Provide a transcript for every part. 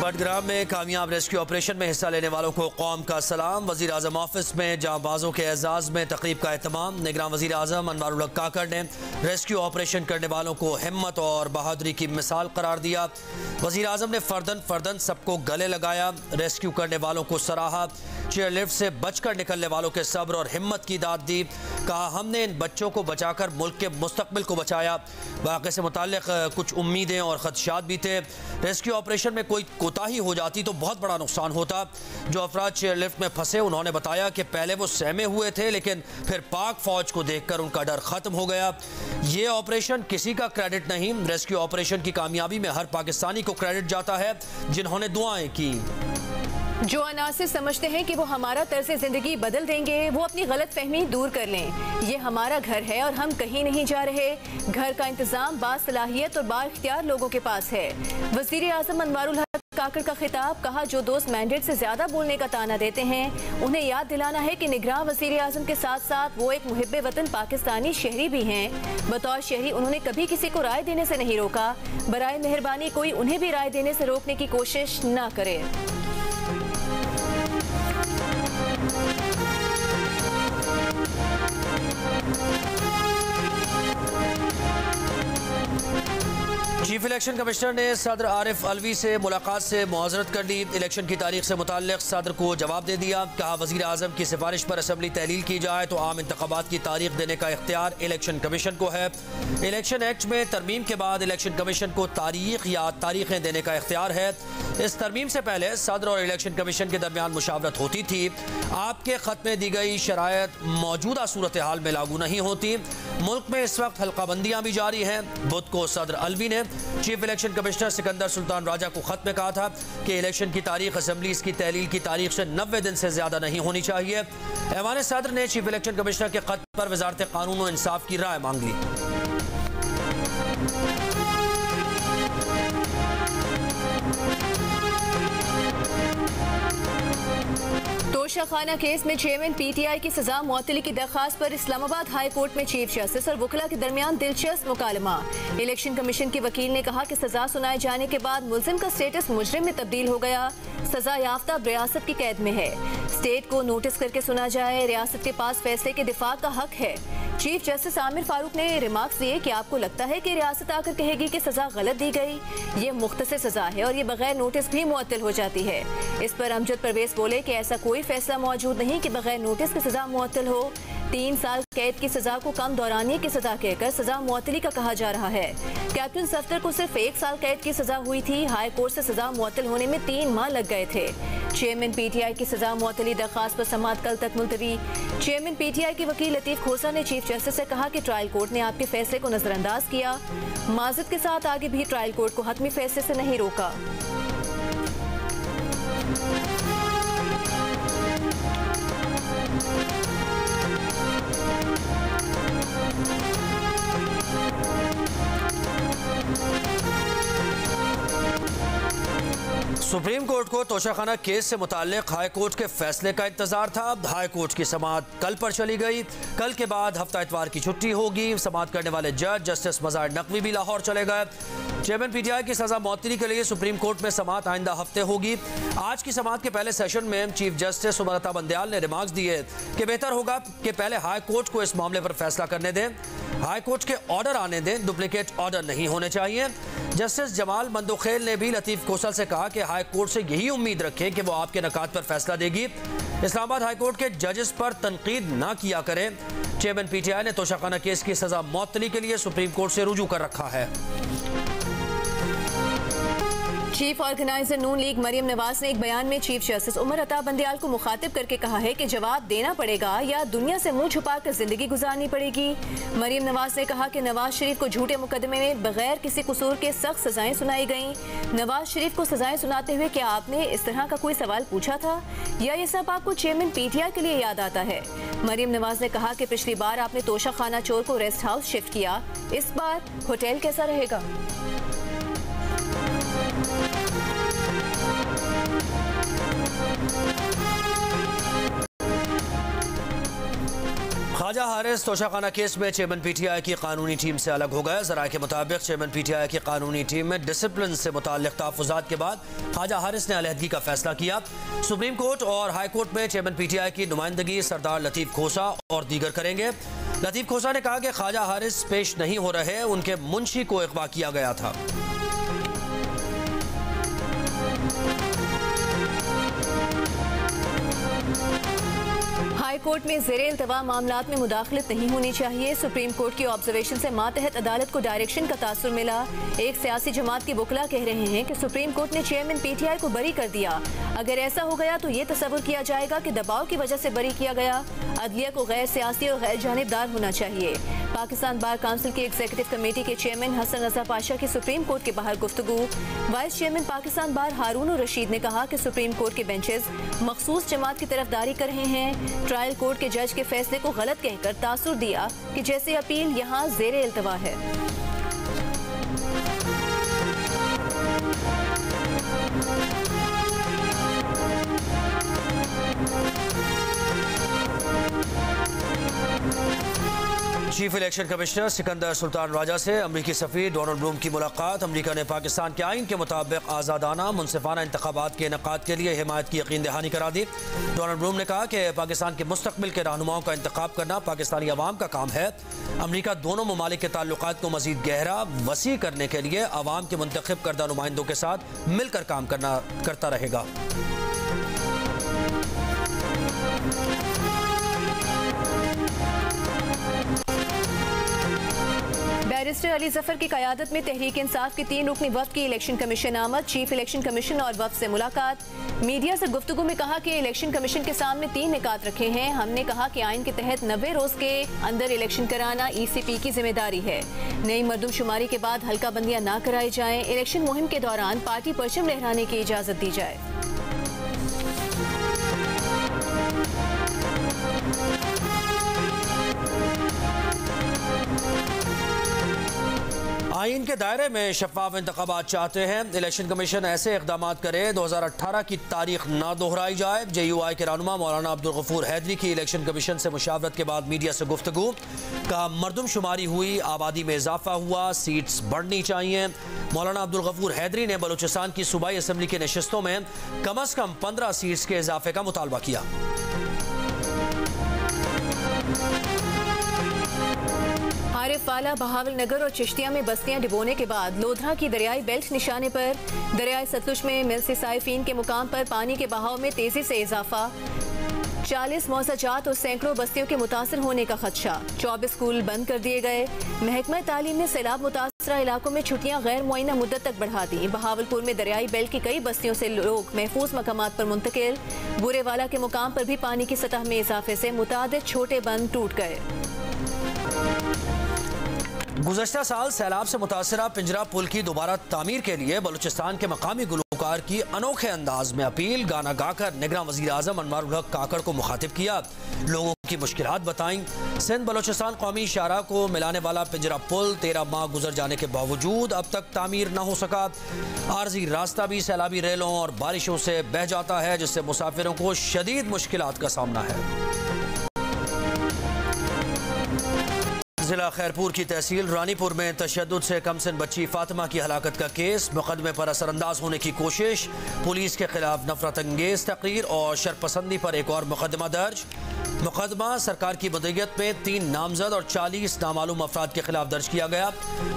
बडग्राम में कामयाब rescue operation में हिस्सा लेने वालों को कौम का सलाम। वज़ीर आज़म ऑफिस में जांबाजों के एजाज़ में तकरीब का एहतमाम। निगरान वज़ीर आज़म अनवारुल हक काकड़ ने रेस्क्यू ऑपरेशन करने वालों को हिम्मत और बहादुरी की मिसाल करार दिया। वज़ीर आज़म ने फर्दन फर्दन सबको गले लगाया, रेस्क्यू करने वालों को सराहा। चेयरलिफ्ट से बचकर निकलने वालों के सब्र और हिम्मत की दाद दी। कहा, हमने इन बच्चों को बचाकर मुल्क के मुस्तकबिल को बचाया। वाक़े से मुताल्लिक़ कुछ उम्मीदें और ख़दशात भी थे। रेस्क्यू ऑपरेशन में कोई कोताही हो जाती तो बहुत बड़ा नुकसान होता। जो अफराद चेयरलिफ्ट में फंसे उन्होंने बताया कि पहले वो सहमे हुए थे, लेकिन फिर पाक फौज को देखकर उनका डर ख़त्म हो गया। ये ऑपरेशन किसी का क्रेडिट नहीं, रेस्क्यू ऑपरेशन की कामयाबी में हर पाकिस्तानी को क्रेडिट जाता है जिन्होंने दुआएं की। जो अनासिर समझते हैं कि वो हमारा तर्ज जिंदगी बदल देंगे, वो अपनी गलत फहमी दूर कर लें। ये हमारा घर है और हम कहीं नहीं जा रहे। घर का इंतजाम बासलाहियत और बाइख्तियार लोगों के पास है। वज़ीर आज़म अनवारुल हक काकड़ का खिताब। कहा, जो दोस्त मैंडेट से ज्यादा बोलने का ताना देते हैं उन्हें याद दिलाना है कि निगरान वज़ीर आज़म के साथ साथ वो एक मुहिब्बे वतन पाकिस्तानी शहरी भी हैं। बतौर शहरी उन्होंने कभी किसी को राय देने से नहीं रोका। बराए मेहरबानी कोई उन्हें भी राय देने से रोकने की कोशिश न करे। चीफ इलेक्शन कमिश्नर ने सदर आरिफ अलवी से मुलाकात से मुआज़रत कर ली। इलेक्शन की तारीख से मुताल्लिक़ सदर को जवाब दे दिया। कहा, वज़ीर आज़म की सिफारिश पर असम्बली तहलील की जाए तो आम इंतखाबात की तारीख देने का इख्तियार इलेक्शन कमीशन को है। इलेक्शन एक्ट में तरमीम के बाद इलेक्शन कमीशन को तारीख या तारीखें देने का इख्तियार है। इस तरमीम से पहले सदर और इलेक्शन कमीशन के दरमियान मुशावरत होती थी। आपके खत में दी गई शरायत मौजूदा सूरत हाल में लागू नहीं होती। मुल्क में इस वक्त हल्काबंदियाँ भी जारी हैं। बुध को सदर अलवी ने chief election commissioner Sikandar Sultan Raja को खत में कहा था कि इलेक्शन की तारीख असम्बली इसकी तहलील की तारीख से 90 दिन से ज्यादा नहीं होनी चाहिए। ऐवान सदर ने चीफ इलेक्शन कमिश्नर के खत पर वजारत कानून और इंसाफ की राय मांग ली। तोशाखाना केस में चेयरमैन पीटीआई की सजा मुअत्तली की दरखास्त पर इस्लामाबाद हाई कोर्ट में चीफ जस्टिस और वकला के दरमियान दिलचस्प मुकालमा। इलेक्शन कमीशन के वकील ने कहा कि सजा सुनाए जाने के बाद मुल्जिम का स्टेटस मुजरिम में तब्दील हो गया। सजा याफ्ता रियासत की कैद में है। स्टेट को नोटिस करके सुना जाए। रियासत के पास फैसले के दिफा का हक है। चीफ जस्टिस आमिर फारूक ने रिमार्क्स दिए कि आपको लगता है कि रियासत आकर कहेगी कि सजा गलत दी गई। ये मुख्तसर सजा है और ये बगैर नोटिस भी मुअत्तल हो जाती है। इस पर अमजद परवेज बोले कि ऐसा कोई फैसला मौजूद नहीं कि बगैर नोटिस की सजा मुअत्तल हो। 3 साल कैद की सजा को कम दौरानिये की सजा कहकर सजा मुअत्तली का कहा जा रहा है। कैप्टन सफ्दर को सिर्फ 1 साल कैद की सजा हुई थी। हाई कोर्ट से सजा मुअत्तल होने में 3 माह लग गए थे। चेयरमैन पीटीआई की सजा मुअत्तली दरखास्त पर समाअत कल तक मुलतवी। चेयरमैन पीटीआई के वकील लतीफ खोसा ने चीफ जस्टिस से कहा कि ट्रायल कोर्ट ने आपके फैसले को नजरअंदाज किया। माज़रत के साथ आगे भी ट्रायल कोर्ट को हतमी फैसले से नहीं रोका। सुप्रीम कोर्ट को तोशाखाना केस से मुताल्लिक हाई कोर्ट के फैसले का इंतजार था। हाई कोर्ट की समाअत कल पर चली गई। कल के बाद हफ्ता इतवार की छुट्टी होगी। समाअत करने वाले जज जस्टिस मज़ार नकवी भी लाहौर चले गए। चेयरमैन पीटीआई की सजा मुअत्तली के लिए सुप्रीम कोर्ट में समाअत आइंदा हफ्ते होगी। आज की समाअत के पहले सेशन में चीफ जस्टिस सुब्रता बंदयाल ने रिमार्क्स दिए कि बेहतर होगा कि पहले हाई कोर्ट को इस मामले पर फैसला करने दें। हाई कोर्ट के ऑर्डर आने दें, डुप्लीकेट ऑर्डर नहीं होने चाहिए। जस्टिस जमाल मंदोखेल ने भी लतीफ खोसल से कहा कि हाई कोर्ट से यही उम्मीद रखें कि वो आपके नकात पर फैसला देगी। इस्लामाबाद हाई कोर्ट के जजेस पर तनकीद ना किया करें। चेयरमैन पीटीआई ने तोशाखाना केस की सजा मुअत्तली के लिए सुप्रीम कोर्ट से रुजू कर रखा है। चीफ ऑर्गेनाइजर नून लीग मरियम नवाज ने एक बयान में चीफ जस्टिस उमर अता बंदयाल को मुखातिब करके कहा है कि जवाब देना पड़ेगा या दुनिया से मुंह छुपाकर जिंदगी गुजारनी पड़ेगी। मरियम नवाज ने कहा कि नवाज शरीफ को झूठे मुकदमे में बगैर किसी कसूर के सख्त सजाएं सुनाई गईं। नवाज शरीफ को सजाएं सुनाते हुए क्या आपने इस तरह का कोई सवाल पूछा था या ये सब आपको चेयरमैन पीटीआई के लिए याद आता है? मरियम नवाज ने कहा कि पिछली बार आपने तोशाखाना चोर को रेस्ट हाउस शिफ्ट किया, इस बार होटल कैसा रहेगा? ख्वाजा ख्वाजा हारिस तोशाखाना केस में चेयरमैन पीटीआई की कानूनी टीम से अलग हो गए। जराये के मुताबिक चेयरमैन पीटीआई की कानूनी टीम में डिसिप्लिन से मुताल्लिक तहफ़्फ़ुज़ात के बाद ख्वाजा हारिस ने अलहदगी का फैसला किया। सुप्रीम कोर्ट और हाई कोर्ट में चेयरमैन पीटीआई की नुमाइंदगी सरदार लतीफ़ खोसा और दीगर करेंगे। लतीफ़ खोसा ने कहा कि ख्वाजा हारिस पेश नहीं हो रहे, उनके मुंशी को अगवा किया गया था। हाई कोर्ट में ज़ेरे इल्तवा मामलात में मुदाखलत नहीं होनी चाहिए। सुप्रीम कोर्ट की ऑब्जर्वेशन से मातहत अदालत को डायरेक्शन का तासुर मिला। एक सियासी जमात के वकला कह रहे हैं कि सुप्रीम कोर्ट ने चेयरमैन पीटीआई को बरी कर दिया। अगर ऐसा हो गया तो ये तस्वुर किया जाएगा कि दबाव की वजह से बरी किया गया। अदलिया को गैर सियासी और गैर जानिबदार होना चाहिए। पाकिस्तान बार काउंसिल की एग्जीक्यूटिव कमेटी के चेयरमैन हसन रजा पाशा की सुप्रीम कोर्ट के बाहर गुफ्तगू। वाइस चेयरमैन पाकिस्तान बार हारून रशीद ने कहा कि सुप्रीम कोर्ट के बेंचेस मखसूस जमात की तरफदारी कर रहे हैं। ट्रायल कोर्ट के जज के फैसले को गलत कहकर तासुर दिया कि जैसे अपील यहाँ ज़ेरे इल्तवा है। Chief election commissioner Sikandar Sultan Raja से अमरीकी सफीर डोनाल्ड ब्लूम की मुलाकात। अमरीका ने पाकिस्तान के आइन के मुताबिक आज़ादाना मुनसिफाना इंतखाबात के इनेकाद के लिए हिमायत की यकीन दहानी करा दी। डोनाल्ड ब्लूम ने कहा कि पाकिस्तान के मुस्तकबिल के रहनुमाओं का इंतखाब करना पाकिस्तानी अवाम का काम है। अमरीका दोनों ममालिक के ताल्लुकात को मजीद गहरा वसी करने के लिए अवाम के मुंतखब करदा नुमाइंदों के साथ मिलकर काम करता रहेगा। बैरिस्टर अली जफर की क़यादत में तहरीक इंसाफ की 3 रुकनी वफ़द की इलेक्शन कमीशन आमद। चीफ इलेक्शन कमीशन और वफ़द से मुलाकात। मीडिया से गुफ्तगू में कहा कि इलेक्शन कमीशन के सामने 3 निकात रखे हैं। हमने कहा कि आइन के तहत 90 रोज़ के अंदर इलेक्शन कराना ECP की जिम्मेदारी है। नई मरदमशुमारी के बाद हल्का बंदियाँ ना कराई जाएं। इलेक्शन मुहिम के दौरान पार्टी परचम लहराने की इजाज़त दी जाए। आइन के दायरे में शफाफ इंतखाबात चाहते हैं। इलेक्शन कमीशन ऐसे इकदाम करे 2018 की तारीख ना दोहराई जाए। JUI के रहनुमा मौलाना अब्दुल गफूर हैदरी की इलेक्शन कमीशन से मुशावरत के बाद मीडिया से गुफ्तगू। कहा मरदमशुमारी हुई, आबादी में इजाफा हुआ, सीट्स बढ़नी चाहिए। मौलाना अब्दुल गफूर हैदरी ने बलूचिस्तान की सूबाई असम्बली की नशिस्तों में कम अज कम 15 सीट्स के इजाफे का मुतालबा किया। आरिफवाला, बहावलनगर और चिश्तिया में बस्तियां डिबोने के बाद लोधरा की दरियाई बेल्ट निशाने पर। दरियाई सतलुज में मिल से साइफिन के मुकाम पर पानी के बहाव में तेजी से इजाफा। 40 मौज़ाजात और सैकड़ों बस्तियों के मुतासर होने का खदशा। 24 स्कूल बंद कर दिए गए। महकमा तालीम ने सैलाब मुतासरा इलाकों में छुट्टियां गैर मुअय्यना मुद्दत तक बढ़ा दी। बहावलपुर में दरियाई बेल्ट की कई बस्तियों से लोग महफूज मकामात पर मुंतकिल। बुरेवाला के मुकाम पर भी पानी की सतह में इजाफे से मुतादिद छोटे बंद टूट गए। गुज़श्ता साल सैलाब से मुतासरा पिंजरा पुल की दोबारा तामीर के लिए बलूचिस्तान के मकामी गुलकार की अनोखे अंदाज में अपील गाना गाकर निगरान वज़ीर आज़म अनवारुल हक काकड़ को मुखातिब किया। लोगों की मुश्किलात बताईं। सिंध बलूचिस्तान कौमी शाहराह को मिलाने वाला पिंजरा पुल 13 माह गुजर जाने के बावजूद अब तक तामीर न हो सका। आर्जी रास्ता भी सैलाबी रेलों और बारिशों से बह जाता है, जिससे मुसाफिरों को शदीद मुश्किलात का सामना है। जिला खैरपुर की तहसील रानीपुर में तशद्दुद से कमसिन बच्ची फातिमा की हलाकत का केस। मुकदमे पर असरअंदाज होने की कोशिश। पुलिस के खिलाफ नफरत अंगेज तकरीर और शरपसंदी पर एक और मुकदमा दर्ज। मुकदमा सरकार की मदईयत में 3 नामजद और 40 नामालूम अफराद के खिलाफ दर्ज किया गया।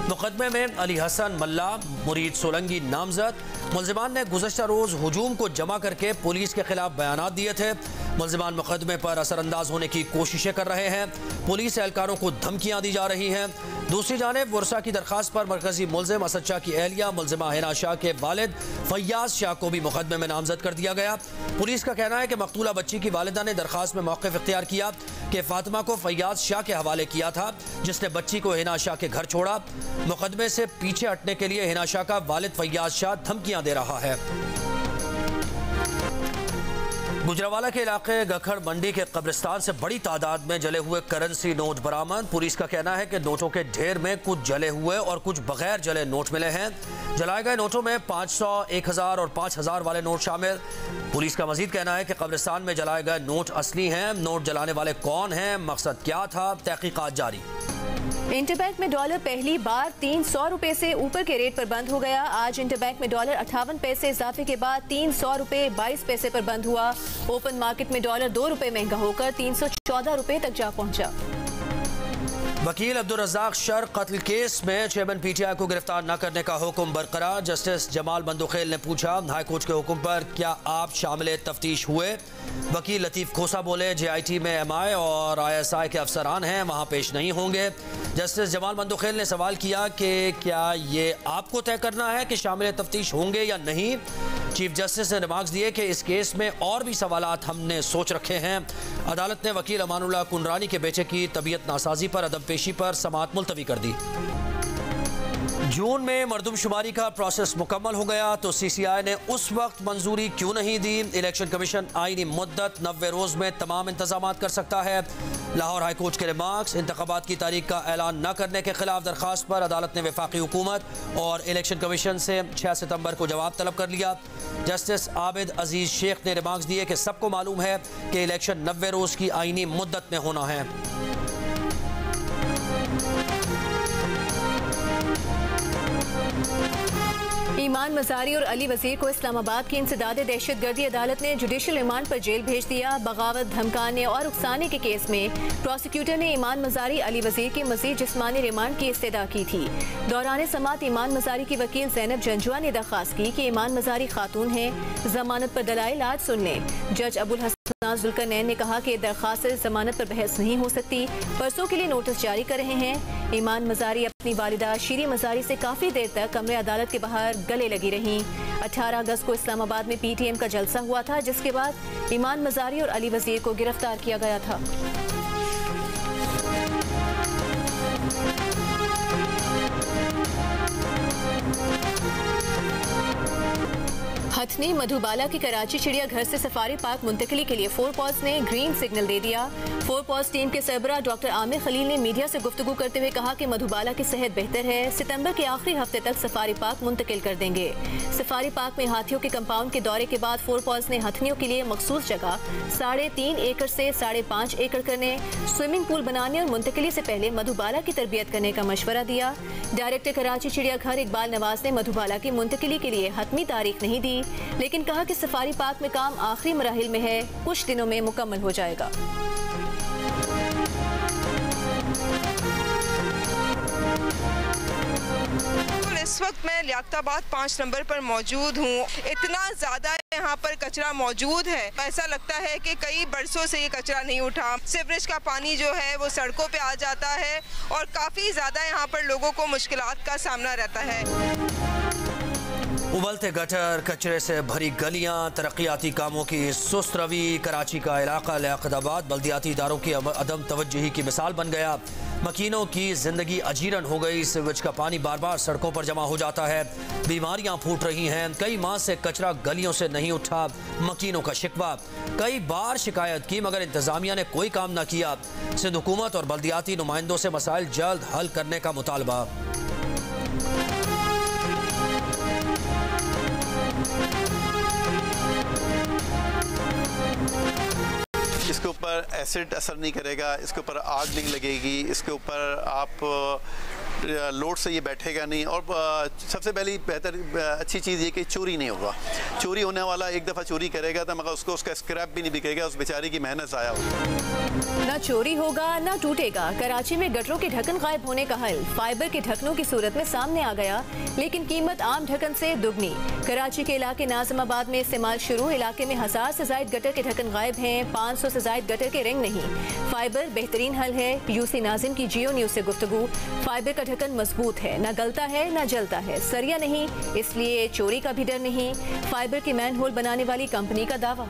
मुकदमे में अली हसन मल्ला, मुरीद सोलंगी नामजद। मुलजिमान ने गुज़श्ता रोज़ हुजूम को जमा करके पुलिस के खिलाफ बयानात दिए थे। मुलजिमान मुकदमे पर असरअंदाज होने की कोशिशें कर रहे हैं। पुलिस एहलकारों को धमकियां दी जा रही हैं। दूसरी जानिब वर्षा की दरखास्त पर मरकजी मुलजिम असद शाह की एहलिया मुलजिमा हिना शाह के वालिद फैयाज शाह को भी मुकदमे में नामजद कर दिया गया। पुलिस का कहना है कि मकतूला बच्ची की वालिदा ने दरखास्त में मौक़िफ़ इख्तियार किया कि फातिमा को फैयाज शाह के हवाले किया था, जिसने बच्ची को हिना शाह के घर छोड़ा। मुकदमे से पीछे हटने के लिए हिना शाह का वालिद फैयाज शाह धमकियां दे रहा है। गुजरावाला के इलाके गखड़ मंडी के कब्रिस्तान से बड़ी तादाद में जले हुए करेंसी नोट बरामद। पुलिस का कहना है कि नोटों के ढेर में कुछ जले हुए और कुछ बगैर जले नोट मिले हैं। जलाए गए नोटों में 500, 1000 और 5000 वाले नोट शामिल। पुलिस का मजीद कहना है कि कब्रिस्तान में जलाए गए नोट असली हैं। नोट जलाने वाले कौन हैं, मकसद क्या था, तहकीकात जारी। इंटरबैंक में डॉलर पहली बार 300 रुपए से ऊपर के रेट पर बंद हो गया। आज इंटरबैंक में डॉलर 58 पैसे इजाफे के बाद 300 रुपए 22 पैसे पर बंद हुआ। ओपन मार्केट में डॉलर 2 रुपए महंगा होकर 314 रुपए तक जा पहुंचा। वकील अब्दुल रज़ाक शर कत्ल केस में चेयरमैन पीटीआई को गिरफ्तार न करने का हुक्म बरकरार। जस्टिस जमाल बंदोखेल ने पूछा, हाईकोर्ट के हुक्म पर क्या आप शामिल तफ्तीश हुए? वकील लतीफ़ खोसा बोले, JIT में MI और ISI के अफसरान हैं, वहाँ पेश नहीं होंगे। जस्टिस जमाल बंदोखेल ने सवाल किया कि क्या ये आपको तय करना है कि शामिल तफ्तीश होंगे या नहीं। चीफ जस्टिस ने रिमार्क्स दिए कि इस केस में और भी सवालात हमने सोच रखे हैं। अदालत ने वकील अमानुल्लाह कुंडरानी के बेटे की तबीयत नासाजी पर अदम पेशी पर समाअत मुलतवी कर दी। जून में मरदमशुमारी का प्रोसेस मुकम्मल हो गया तो CCI ने उस वक्त मंजूरी क्यों नहीं दी? इलेक्शन कमीशन आईनी मुद्दत 90 रोज में तमाम इंतजाम कर सकता है। लाहौर हाई कोर्ट के रिमार्क्स। इंतखाबात की तारीख का ऐलान न करने के खिलाफ दरखास्त पर अदालत ने वफाकी हुकूमत और इलेक्शन कमीशन से 6 सितंबर को जवाब तलब कर लिया। जस्टिस आबिद अजीज शेख ने रिमार्क्स दिए कि सबको मालूम है कि इलेक्शन 90 रोज की आईनी मुद्दत में होना है। ईमान मजारी और अली वजीर को इस्लामाबाद की इंसदाद दहशतगर्दी अदालत ने जुडिशल रिमांड पर जेल भेज दिया। बगावत, धमकाने और उकसाने के केस में प्रोसिक्यूटर ने ईमान मजारी, अली वजीर की मजीद जिस्मानी रिमांड की इस्तदा की थी। दौरान समात ईमान मजारी की वकील जैनब जंजुआ ने दरख्वास्त की कि ईमान मजारी खातून है, जमानत पर दलाइल आज सुन लें। जज अबुल हसन जुल्करनैन ने कहा कि दरख्वास्त से जमानत पर बहस नहीं हो सकती। परसों के लिए नोटिस जारी कर रहे हैं। ईमान मजारी अपनी वालिदा शीरी मजारी से काफी देर तक कमरे अदालत के बाहर गले लगी रहीं। 18 अगस्त को इस्लामाबाद में PTM का जलसा हुआ था, जिसके बाद ईमान मजारी और अली वजीर को गिरफ्तार किया गया था। हथनी मधुबाला की कराची चिड़ियाघर से सफारी पार्क मुंतकिली के लिए 4 पॉज ने ग्रीन सिग्नल दे दिया। 4 पॉज टीम के सरबराह डॉक्टर आमिर खलील ने मीडिया से गुफ्तगू करते हुए कहा कि मधुबाला की सेहत बेहतर है। सितंबर के आखिरी हफ्ते तक सफारी पार्क मुंतकिल कर देंगे। सफारी पार्क में हाथियों के कंपाउंड के दौरे के बाद 4 पॉज ने हथनियों के लिए मखसूस जगह 3.5 एकड़ से 5.5 एकड़ करने, स्विमिंग पूल बनाने और मुंतकिली से पहले मधुबाला की तरबियत करने का मशवरा दिया। डायरेक्टर कराची चिड़ियाघर इकबाल नवाज ने मधुबाला की मुंतकिली के लिए हतमी तारीख नहीं दी, लेकिन कहा कि सफारी पार्क में काम आखिरी मराहिल में है, कुछ दिनों में मुकम्मल हो जाएगा। इस वक्त मैं लियाकताबाद 5 नंबर पर मौजूद हूँ। इतना ज़्यादा यहाँ पर कचरा मौजूद है, ऐसा लगता है कि कई बरसों से ये कचरा नहीं उठा। सीवरेज का पानी जो है वो सड़कों पे आ जाता है और काफ़ी ज़्यादा यहाँ पर लोगों को मुश्किलात का सामना रहता है। उबलते गटर, कचरे से भरी गलियां, तरक्याती कामों की सुस्त रवी। कराची का इलाका लियाकताबाद बल्दियाती इदारों की अदम तवज्जुही की मिसाल बन गया। मकीनों की जिंदगी अजीरन हो गई। सीवरेज का पानी बार बार सड़कों पर जमा हो जाता है, बीमारियां फूट रही हैं। कई माह से कचरा गलियों से नहीं उठा, मकीनों का शिकवा। कई बार शिकायत की मगर इंतजामिया ने कोई काम न किया। सिंध हुकूमत और बल्दियाती नुमाइंदों से मसाइल जल्द हल करने का मुतालबा। इसके ऊपर एसिड असर नहीं करेगा, इसके ऊपर आग नहीं लगेगी, इसके ऊपर आप लोड से ये बैठेगा नहीं। और सबसे पहली बेहतर अच्छी चीज़ ये कि चोरी नहीं होगा। चोरी होने वाला एक दफ़ा चोरी करेगा तो मगर उसको उसका स्क्रैप भी नहीं बिकेगा, उस बेचारी की मेहनत ज़ाया होगी। ना चोरी होगा ना टूटेगा। कराची में गटरों के ढक्कन गायब होने का हल फाइबर के ढक्कनों की सूरत में सामने आ गया, लेकिन कीमत आम ढक्कन से दुगनी। कराची के इलाके नाज़िमाबाद में इस्तेमाल शुरू। इलाके में 1000 से ज़ायद गटर के ढक्कन गायब हैं, 500 से ज़ायद गटर के रिंग नहीं। फाइबर बेहतरीन हल है। यूसी नाजिम की जियो न्यूज़ से गुफ्तगू। फाइबर का ढक्कन मजबूत है, ना गलता है ना जलता है, सरिया नहीं, इसलिए चोरी का भी डर नहीं। फाइबर की मैन होल बनाने वाली कंपनी का दावा।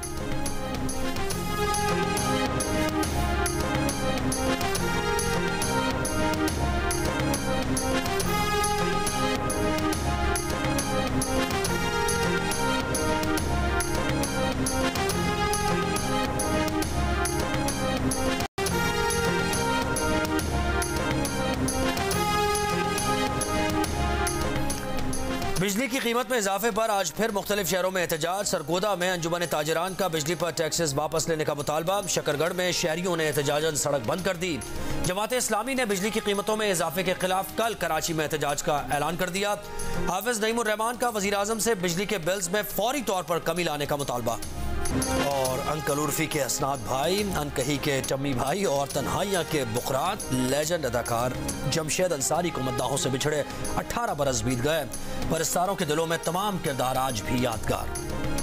की कीमत में इजाफे पर आज फिर मुख्तलिफ शहरों में एहतजाज। सरगोदा में अंजुमन ताजरान का बिजली पर टैक्सेस वापस लेने का मुतालबा। शकरगढ़ में शहरियों ने एहतजाजन सड़क बंद कर दी। जमात इस्लामी ने बिजली की कीमतों में इजाफे के खिलाफ कल कराची में एहतजाज का ऐलान कर दिया। हाफिज नईमुर रहमान का वज़ीर आज़म से बिजली के बिल्स में फौरी तौर पर कमी लाने का मुतालबा। और अंकल उर्फी के असनाद भाई, अनकही के टम्मी भाई और तन्हाइयाँ के बुकरात लेजेंड अदाकार जमशेद अंसारी को मद्दाहों से बिछड़े 18 बरस बीत गए। परस्तारों के दिलों में तमाम किरदार आज भी यादगार।